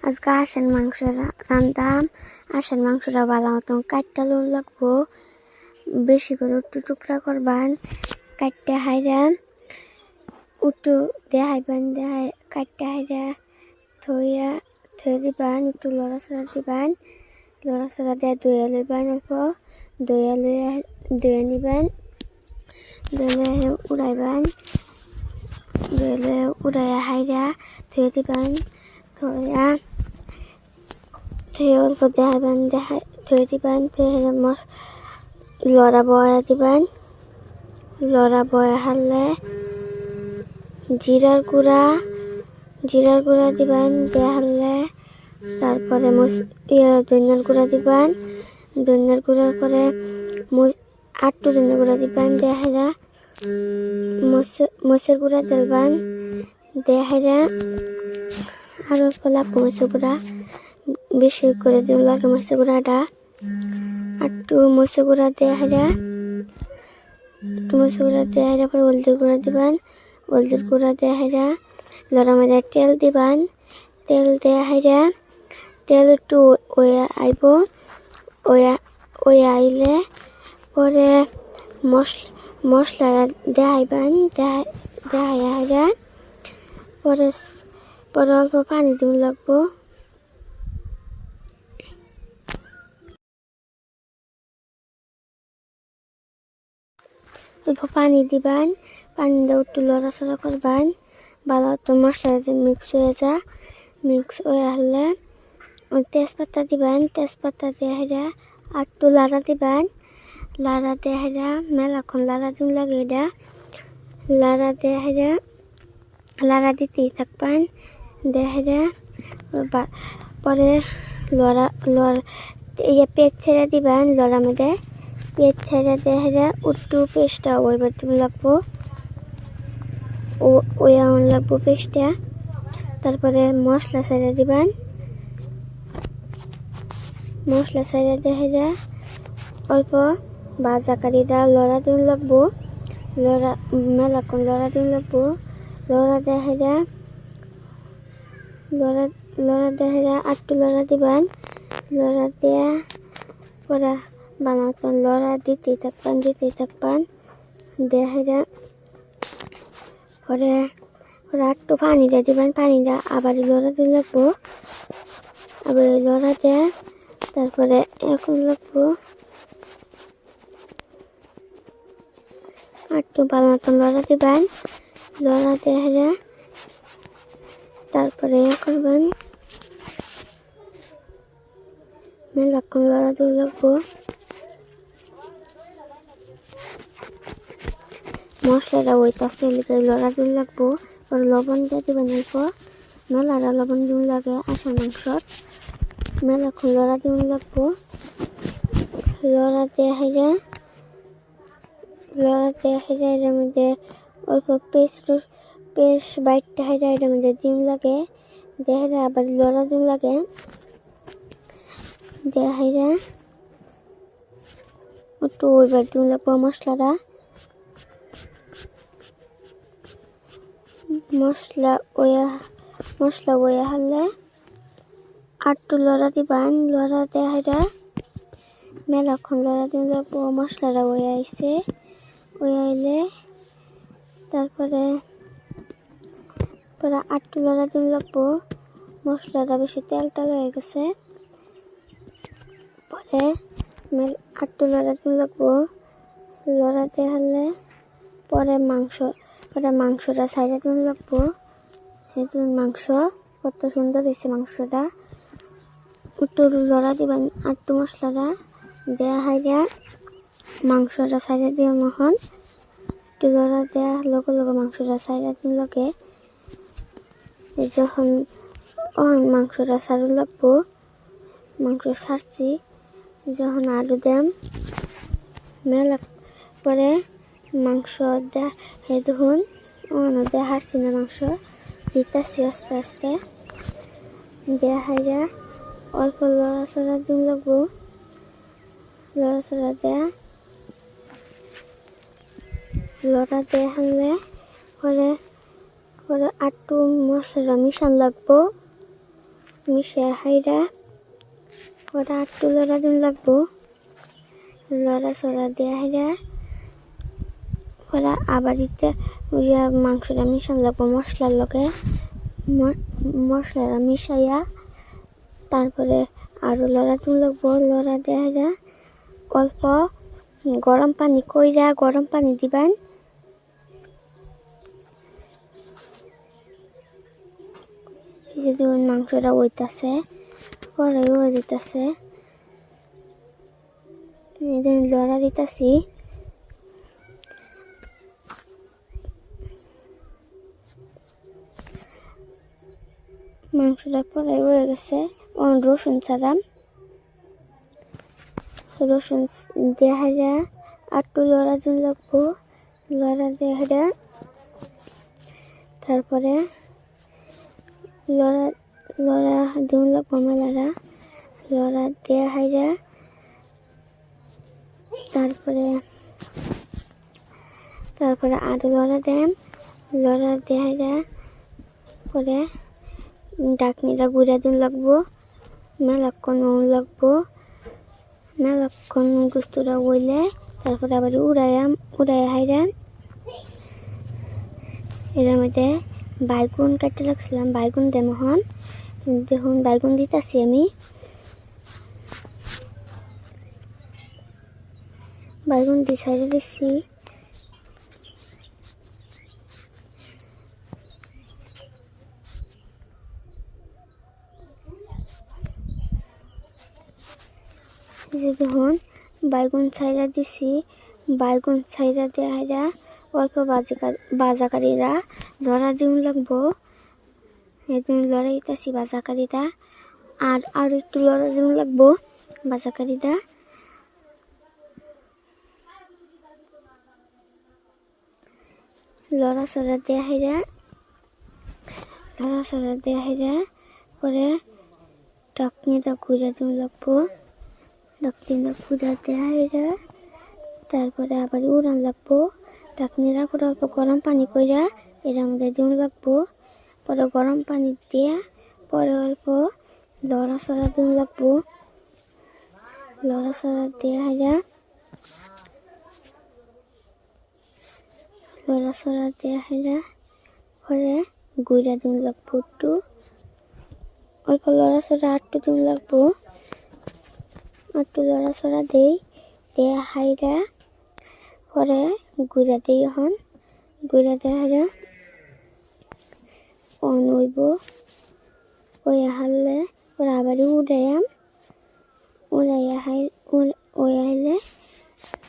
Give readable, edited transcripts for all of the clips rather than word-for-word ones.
আজকে হাঁসের মাংস রান্দাম। হাঁসের মাংসটা ভালো মতন কাটটা লুন লাগবো, বেশি করে একটু টুকরা করবান, কাটতে হাইরা একটু দেখাইবান, কাটতে হাইরা থইয়া দিবান, একটু লড়াচড়া দিবান, লড়াচড়া দিয়ে দইয়া লইবান, অল্প দইয়া নিবান, দইয়া উড়াইবান, দইয়া উড়াইয়া হাইরা থইয়া দিবান, থইয়া অল্প দেখাইবান, থইয়া দিবান, লড়া বয়া দিবান, লড়া বয়া হারলে জিরার গুঁড়া দিবান, দেখালে তারপরে ধনিয়ার গুঁড়া দিবান, ধনিয়ার গুঁড়ার পরে আটটু ধনিয়ার গুঁড়া দিবান, দেখাইরা মরিচের গুঁড়া দিলবান, দেখাইরা আর অল্প লাগবো মরিচের গুঁড়া, বেশি করে দিন লাগে মরিচের গুঁড়াটা, একটু মরিচের গুঁড়া দেখাইরা পরে হলদির গুঁড়া দিবান, হলদির গুঁড়া দেখাইরা লড়ার মধ্যে তেল দিবান, তেল দেখাইরা তেল একটু ওয়া আইব, ওয়া আইলে পরে মশলাটা দেখাইবান, দেখাইয়া পরে অল্প পানি দিব লাগবো, অল্প পানি দিবান, পানি দিয়ে একটু লড়াচড়া করবান, ভালো তো মশলা যে মিক্স হয়ে হলে তেজপাতা দিবান, তেজপাতা দিয়ে হেরা একটু লাড়া দিবান, লাড়া দিয়ে হেরা মেলাক্ষণ লাড়া দিন লাগে, এটা লাড়া দিয়ে হেরা লাড়া দিতেই থাকবান, দেহেরা পরে পেঁয়াজ ছেড়ে দিবেন, লড়ার মধ্যে পেঁয়াজ ছেড়ে দেহেরা একটু পেস্টটা ওইবার তুমি লাগবো, লাগবো পেস্টটা, তারপরে মশলা ছেড়ে দিবেন, মশলা ছেড়ে দেহেরা অল্প ভাজা কারি দা লড়া দিন লাগবো, মেলাক্ষণ লড়া দিন লাগবো, লড়া দেহেরা একটু লড়া দিবেন, লড়া দেয়া পরে বানাতেন লড়া দিতেই থাকবেন, দেহেরা পরে একটু পানি দিয়ে দিবেন, পানি দিয়ে আবার লড়া দিন লাগবো, আবার লড়া দেয়া তারপরে এখন লাগবো একটু বানাতেন লড়া দিবেন, লড়া দেহেরা তারপরে করবেন মেলাক্ষণ লড়া দিন লাগবো, মশলাটা ওইটাছে লড়া দিন লাগবো, পরে লবণ দিয়ে দিবেন, অল্প মেলারা লবণ দিন লাগে হাঁসের মাংস, মেলাক্ষণ লড়া দিন লাগবো, লড়া দিয়ে হাইরা এর মধ্যে অল্প পেস্ট বাইটটা হাইরা এর মধ্যে ডিম লাগে, দেহারা আবার লড়া দিন লাগে, দেহাইরা একটু ওইবার দিন লাগবো মশলা ওয়া হারলে আটটু লড়া দিবান, লড়া দেহাইরা মেলাক্ষণ লড়া দিন লাগবো, মশলাটা ওয়া আইছে, ওয়া আইলে তারপরে আটটু লড়া দিন লাগবো, মশলাটা বেশি তেল হয়ে গেছে, পরে আটটু লড়া দিন লাগবো, লড়া দেখালে পরে মাংসটা ছাইড়া দিন লাগবো, মাংস কত সুন্দর হয়েছে মাংসটা, একটু লড়া দিবেন, আটটু মশলাটা দেয়া হাইরা মাংসটা ছাইড়া দিয়ে মহন একটু লড়া দেয়া লগে মাংসটা ছাইড়া দিন লগে, যখন মাংসটা ছাড়ু লাগবো, মাংস ছাড়ছি যখন আলু দেম মেলা পরে মাংস দেখুন হারছি না, মাংস দিতেছি আস্তে আস্তে, হাইরা অল্প লড়াচড়া দিন লাগবো, লড়াচড়া লড়া হারলে পরে আটটু মশলা মিশান লাগবো, মিশে হাইরা পরে একটু লড়া দিন লাগবো লড়া সড়া দিয়ে হাইরা পরে আবার দিতে মাংসটা মিশান লাগবো মশলার লগে মশলাটা মিশাইয়া তারপরে আরো লড়া দিন লাগবো লড়া দিয়ে হাইরা অল্প গরম পানি কইরা গরম পানি দিবেন যে দেখুন মাংসটা হইতাছে পরে হয়ে যেতেছে লড়া দিতেছি মাংসটা পরে হয়ে গেছে রসুন ছাড়াম রসুন দেহারা একটু লড়া দিন লাগবো লড়া দেহারা তারপরে লড়া লড়া দিন লাগবো মেলারা লড়া দেহারা তারপরে আরো লড়া দেন লড়া দেহারা পরে ডাকনিটা গুড়া দিন লাগবো মেলাক্ষণ লাগবো মেলাক্ষণ গুস্তরা হইলে তারপরে আবার উড়াইয়া হাইরা এর মধ্যে বাইগুন কাটতে লাগছিলাম বাইগুন দেমহন দেখুন বাইগুন দিতেছি আমি বাইগুন দিয়ে সাইডে দিচ্ছি দেখুন বাইগুন ছাইরা দিছি বাইগুন ছাইরা দেয়া অল্প বাজাকারীরা লড়া দিন লাগবো এদিন লড়াইতাছি বাজাকারীরা আর একটু লড়া দিন লাগবো বাজাকারীরা লড়া সড়া দেয়া পরে ডাকনিটা ঘুরে দিন লাগবো ডাকনিটা ঘুরে দেয়া তারপরে আবার উড়ান লাগবো ডাকনিরা পরে অল্প গরম পানি কইরা এর মধ্যে দিন লাগবো পরে গরম পানি দিয়া পরে অল্প লড়া সড়া দিন লাগবো লড়া সড়া দেয়া লড়া সড়া দেয়া পরে গুঁড়া দিন লাগবো একটু অল্প লড়া সড়া একটু দিন লাগবো একটু লড়া সড়া দেয়া হাইরা পরে গুঁড়া দিই এখন গুঁড়া দেয়া হইব ওই হারলে পরে আবার উড়াইয়া হাইলে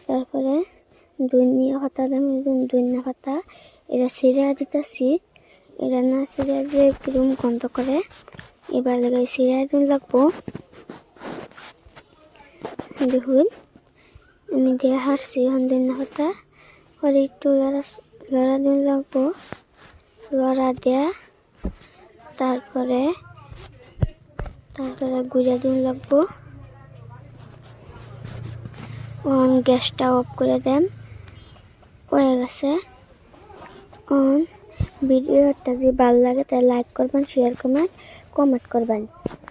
তারপরে ধনিয়া পাতা ধনিয়া পাতা এটা সিরা দিতেছি এটা না সিরা যে কিরম গন্ধ করে এবার লাগাই সিরা দিন লাগবো দেখুন আমি দিয়ে হারছি এখন ধনিয়া পাতা পরে একটু লড়া দিন লাগবো লড়া দেয়া তারপরে গুঁড়া দিন লাগবো গ্যাসটা অফ করে দেন হয়ে গেছে ভিডিওটা যদি ভালো লাগে তাহলে লাইক করবেন শেয়ার করবেন কমেন্ট করবেন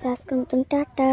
আজকের মতন টাটা।